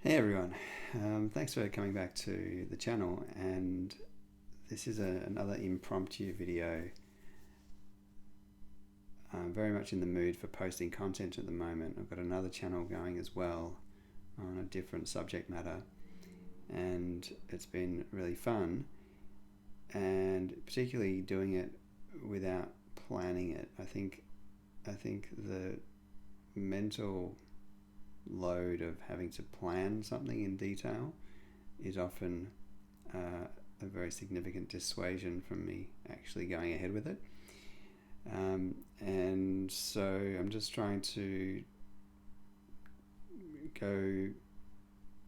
Hey everyone, thanks for coming back to the channel, and this is another impromptu video. I'm very much in the mood for posting content at the moment. I've got another channel going as well on a different subject matter, and it's been really fun, and particularly doing it without planning it. I think the mental load of having to plan something in detail is often a very significant dissuasion from me actually going ahead with it. And so I'm just trying to go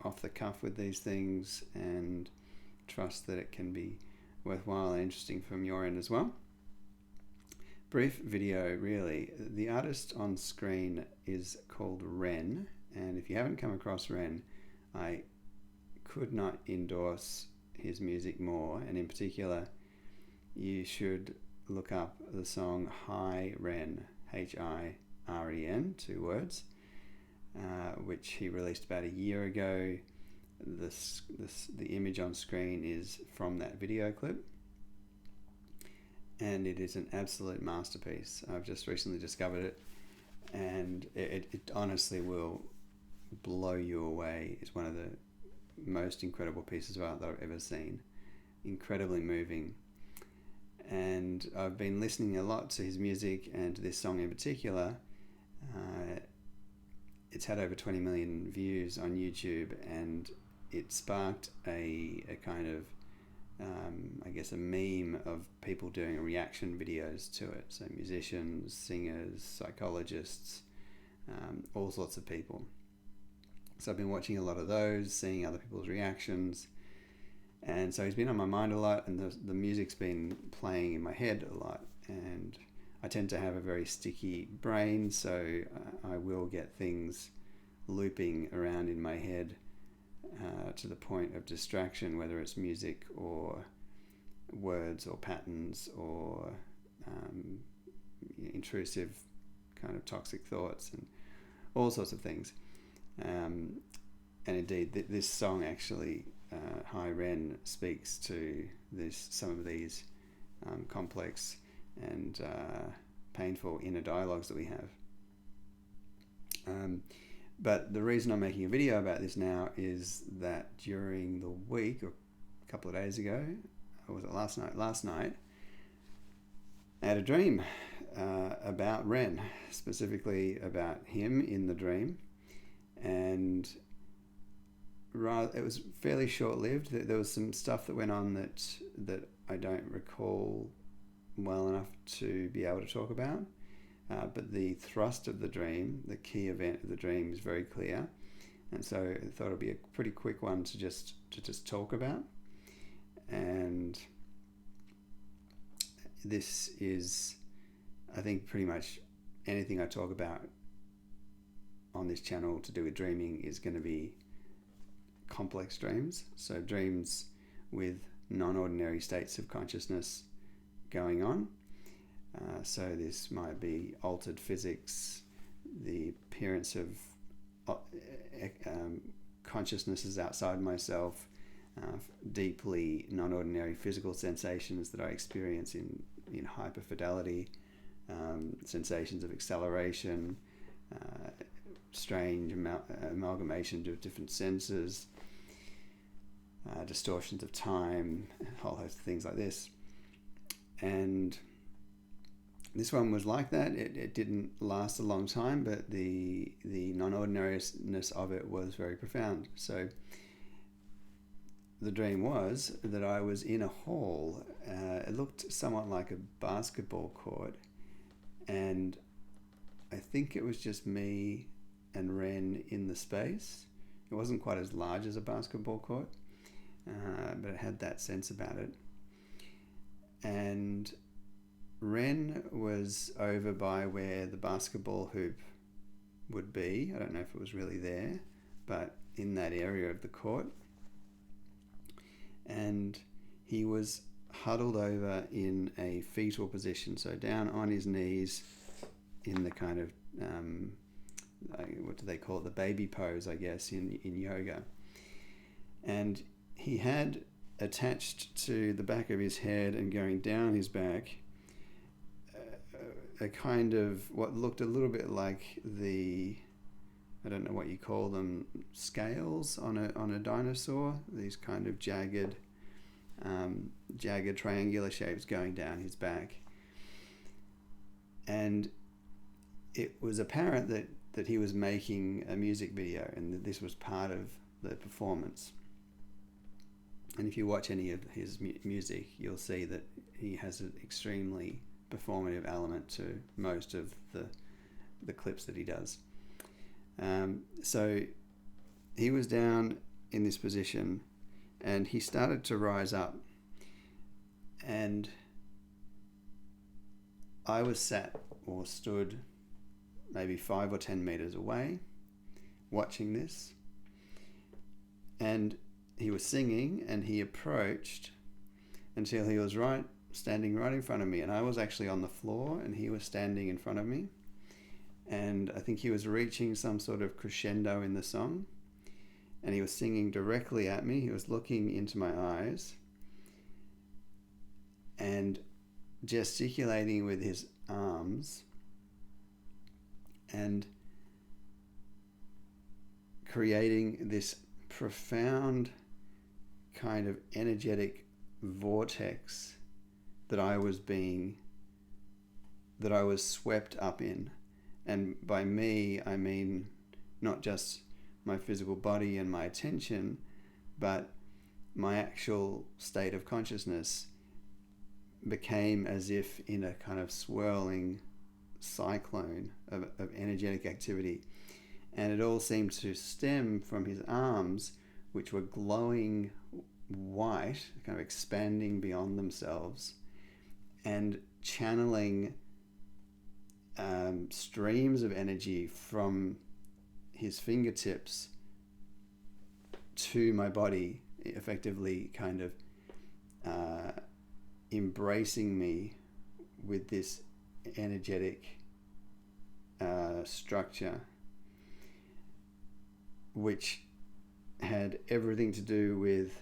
off the cuff with these things and trust that it can be worthwhile and interesting from your end as well. Brief video, really. The artist on screen is called Ren, and if you haven't come across Ren, I could not endorse his music more, and in particular you should look up the song Hi Ren, Hiren, 2 words, which he released about a year ago. The image on screen is from that video clip, and it is an absolute masterpiece. I've just recently discovered it, and it honestly will blow you away. It's one of the most incredible pieces of art that I've ever seen. Incredibly moving. And I've been listening a lot to his music, and to this song in particular. It's had over 20 million views on YouTube, and it sparked a kind of I guess a meme of people doing reaction videos to it. So musicians, singers, psychologists, all sorts of people. So I've been watching a lot of those, seeing other people's reactions, and so he's been on my mind a lot, and the music's been playing in my head a lot, and I tend to have a very sticky brain, so I will get things looping around in my head to the point of distraction, whether it's music or words or patterns or intrusive kind of toxic thoughts and all sorts of things. And indeed, this song actually, Hi Ren, speaks to some of these complex and painful inner dialogues that we have. But the reason I'm making a video about this now is that during the week, or a couple of days ago, or was it last night, I had a dream about Ren, specifically about him in the dream. And it was fairly short-lived. There was some stuff that went on that I don't recall well enough to be able to talk about. But the thrust of the dream, the key event of the dream, is very clear, and so I thought it'd be a pretty quick one to just talk about. And this is, I think, pretty much anything I talk about on this channel to do with dreaming is going to be complex dreams. So dreams with non-ordinary states of consciousness going on. So this might be altered physics, the appearance of consciousnesses outside myself, deeply non-ordinary physical sensations that I experience in hyperfidelity, sensations of acceleration, strange amalgamations of different senses, distortions of time, a whole host of things like this. And this one was like that. It didn't last a long time, but the non-ordinariness of it was very profound. So the dream was that I was in a hall. It looked somewhat like a basketball court, and I think it was just me and Ren in the space. It wasn't quite as large as a basketball court, but it had that sense about it. And Ren was over by where the basketball hoop would be. I don't know if it was really there, but in that area of the court. And he was huddled over in a fetal position, so down on his knees in the kind of what do they call it? The baby pose, I guess, in yoga. And he had attached to the back of his head and going down his back a kind of what looked a little bit like I don't know what you call them, scales on a dinosaur. These kind of jagged triangular shapes going down his back. And it was apparent that he was making a music video, and that this was part of the performance. And if you watch any of his music, you'll see that he has an extremely performative element to most of the clips that he does. So he was down in this position, and he started to rise up, and I was sat or stood maybe 5 or 10 meters away watching this, and he was singing, and he approached until he was standing right in front of me, and I was actually on the floor and he was standing in front of me, and I think he was reaching some sort of crescendo in the song, and he was singing directly at me. He was looking into my eyes and gesticulating with his arms and creating this profound kind of energetic vortex that I was swept up in. And by me, I mean not just my physical body and my attention, but my actual state of consciousness became as if in a kind of swirling cyclone of energetic activity. And it all seemed to stem from his arms, which were glowing white, kind of expanding beyond themselves, and channeling streams of energy from his fingertips to my body, effectively kind of embracing me with this energetic structure, which had everything to do with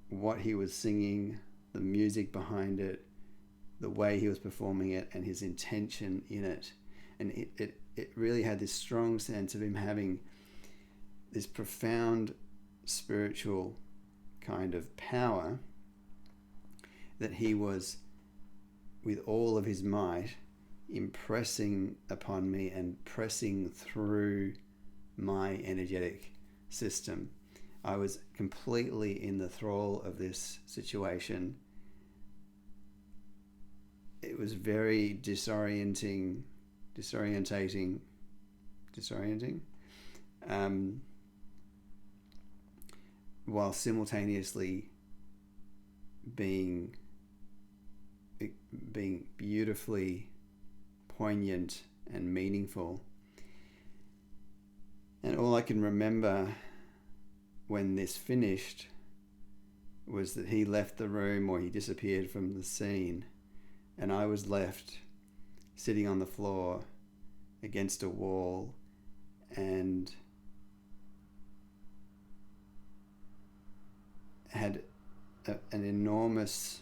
what he was singing, the music behind it, the way he was performing it, and his intention in it. And it really had this strong sense of him having this profound spiritual kind of power that he was, with all of his might, impressing upon me and pressing through my energetic system. I was completely in the thrall of this situation. It was very disorienting, while simultaneously being beautifully poignant and meaningful. And all I can remember when this finished was that he left the room, or he disappeared from the scene, and I was left sitting on the floor against a wall and had an enormous,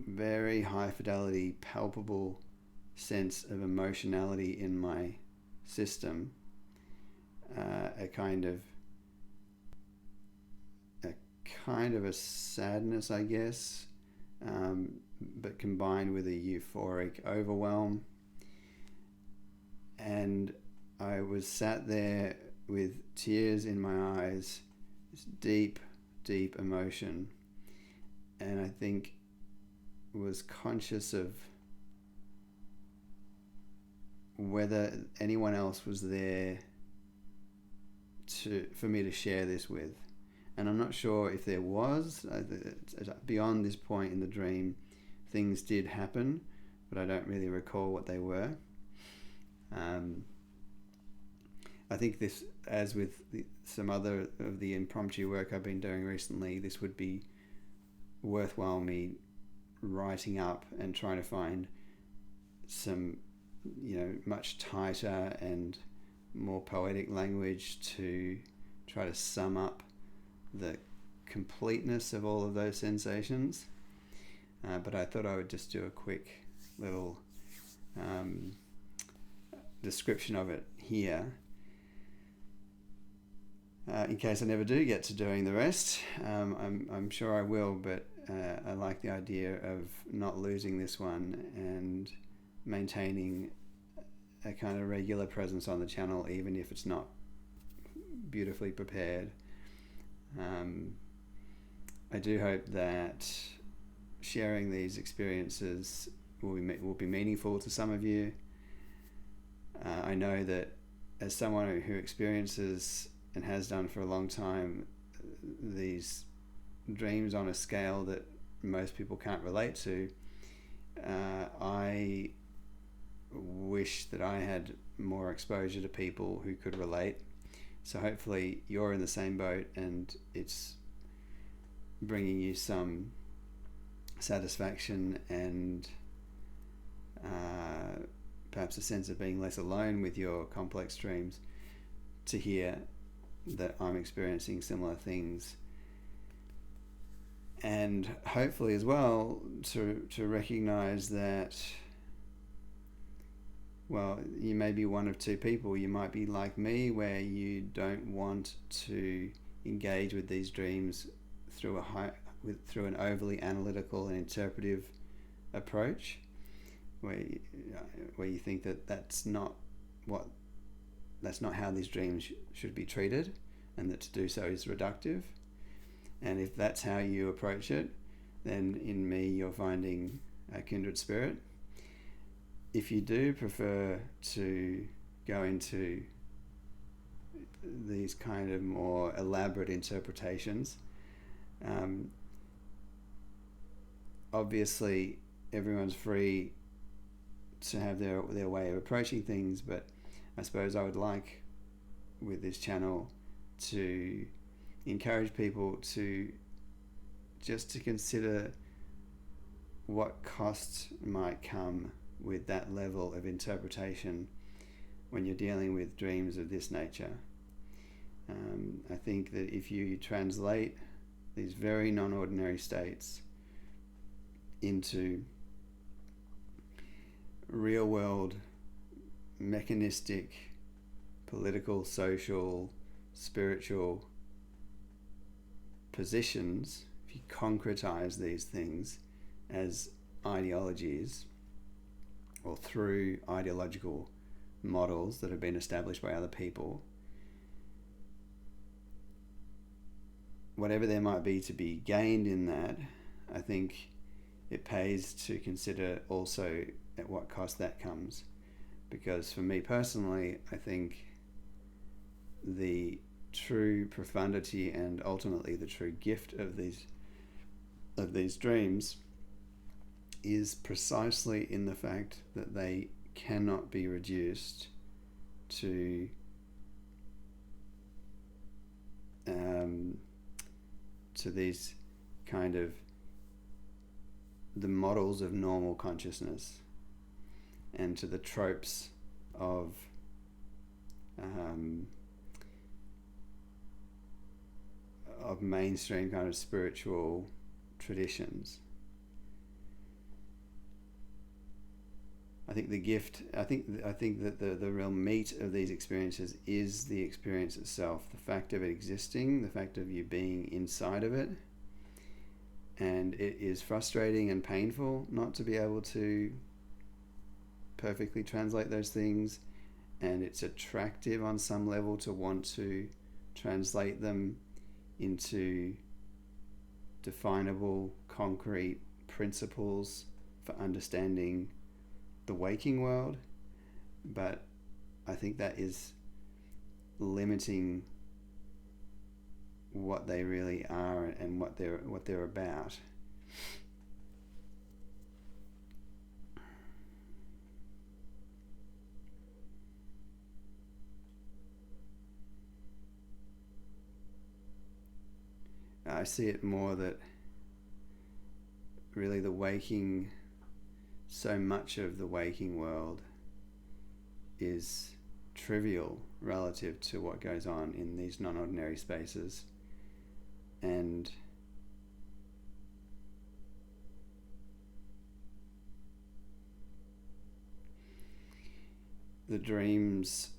very high fidelity, palpable sense of emotionality in my system, a kind of a sadness, I guess, but combined with a euphoric overwhelm. And I was sat there with tears in my eyes, this deep, deep emotion, and I think was conscious of whether anyone else was there for me to share this with. And I'm not sure if there was. Beyond this point in the dream, things did happen, but I don't really recall what they were. I think this, as with some other of the impromptu work I've been doing recently, this would be worthwhile me writing up and trying to find some much tighter and more poetic language to try to sum up the completeness of all of those sensations. But I thought I would just do a quick little description of it here, in case I never do get to doing the rest. I'm sure I will, but I like the idea of not losing this one and maintaining a kind of regular presence on the channel, even if it's not beautifully prepared. I do hope that sharing these experiences will be meaningful to some of you. I know that as someone who experiences and has done for a long time these dreams on a scale that most people can't relate to, I wish that I had more exposure to people who could relate. So hopefully you're in the same boat and it's bringing you some satisfaction and perhaps a sense of being less alone with your complex dreams to hear that I'm experiencing similar things. And hopefully as well to recognize that, well, you may be one of two people. You might be like me, where you don't want to engage with these dreams through an overly analytical and interpretive approach, where you think that that's not how these dreams should be treated, and that to do so is reductive. And if that's how you approach it, then in me you're finding a kindred spirit. If you do prefer to go into these kind of more elaborate interpretations, obviously everyone's free to have their way of approaching things, but I suppose I would like with this channel to encourage people to consider what costs might come with that level of interpretation when you're dealing with dreams of this nature. I think that if you translate these very non-ordinary states into real-world, mechanistic, political, social, spiritual positions, if you concretize these things as ideologies or through ideological models that have been established by other people, whatever there might be to be gained in that, I think it pays to consider also at what cost that comes. Because for me personally, I think the true profundity and ultimately the true gift of these dreams is precisely in the fact that they cannot be reduced to these kind of the models of normal consciousness and to the tropes of mainstream kind of spiritual traditions. I think that the real meat of these experiences is the experience itself, the fact of it existing, the fact of you being inside of it. And it is frustrating and painful not to be able to perfectly translate those things, and it's attractive on some level to want to translate them into definable, concrete principles for understanding the waking world. But I think that is limiting what they really are and what they're about. I see it more that really so much of the waking world is trivial relative to what goes on in these non-ordinary spaces. And the dreams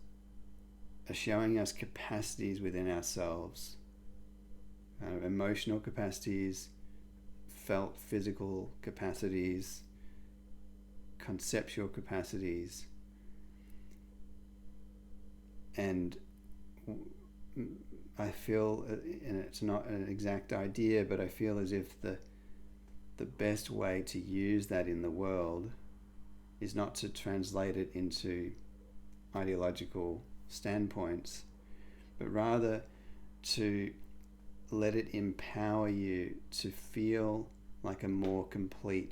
are showing us capacities within ourselves, emotional capacities, felt physical capacities, conceptual capacities. And I feel, and it's not an exact idea, but I feel as if the best way to use that in the world is not to translate it into ideological standpoints, but rather to let it empower you to feel like a more complete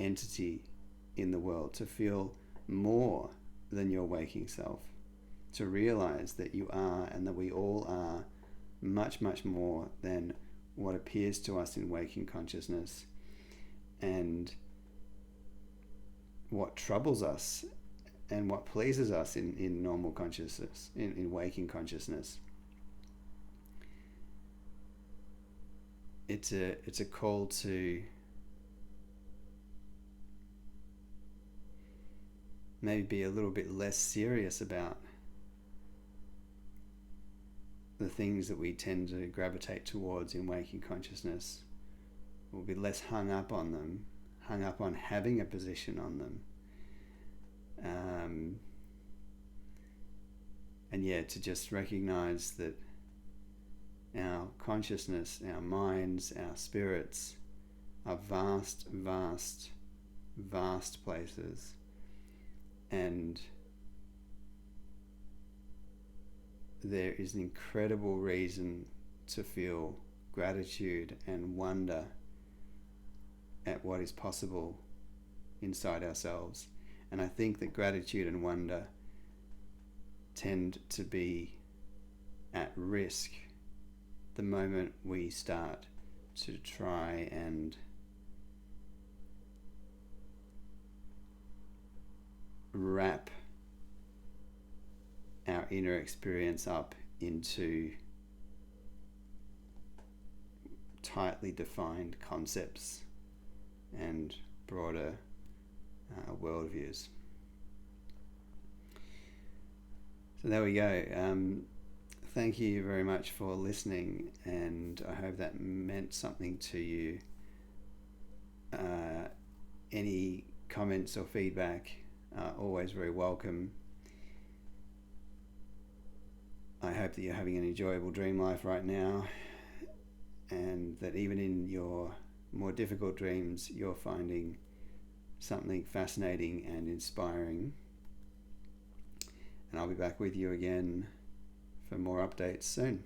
entity in the world, to feel more than your waking self, to realize that you are, and that we all are, much, much more than what appears to us in waking consciousness, and what troubles us and what pleases us in normal consciousness, in waking consciousness. It's a call to maybe be a little bit less serious about the things that we tend to gravitate towards in waking consciousness. We'll be less hung up on them, hung up on having a position on them. And yeah, to just recognize that our consciousness, our minds, our spirits are vast, vast, vast places, and there is an incredible reason to feel gratitude and wonder at what is possible inside ourselves. And I think that gratitude and wonder tend to be at risk the moment we start to try and wrap our inner experience up into tightly defined concepts and broader worldviews. So there we go. Thank you very much for listening, and I hope that meant something to you. Any comments or feedback are always very welcome. I hope that you're having an enjoyable dream life right now, and that even in your more difficult dreams, you're finding something fascinating and inspiring. And I'll be back with you again for more updates soon.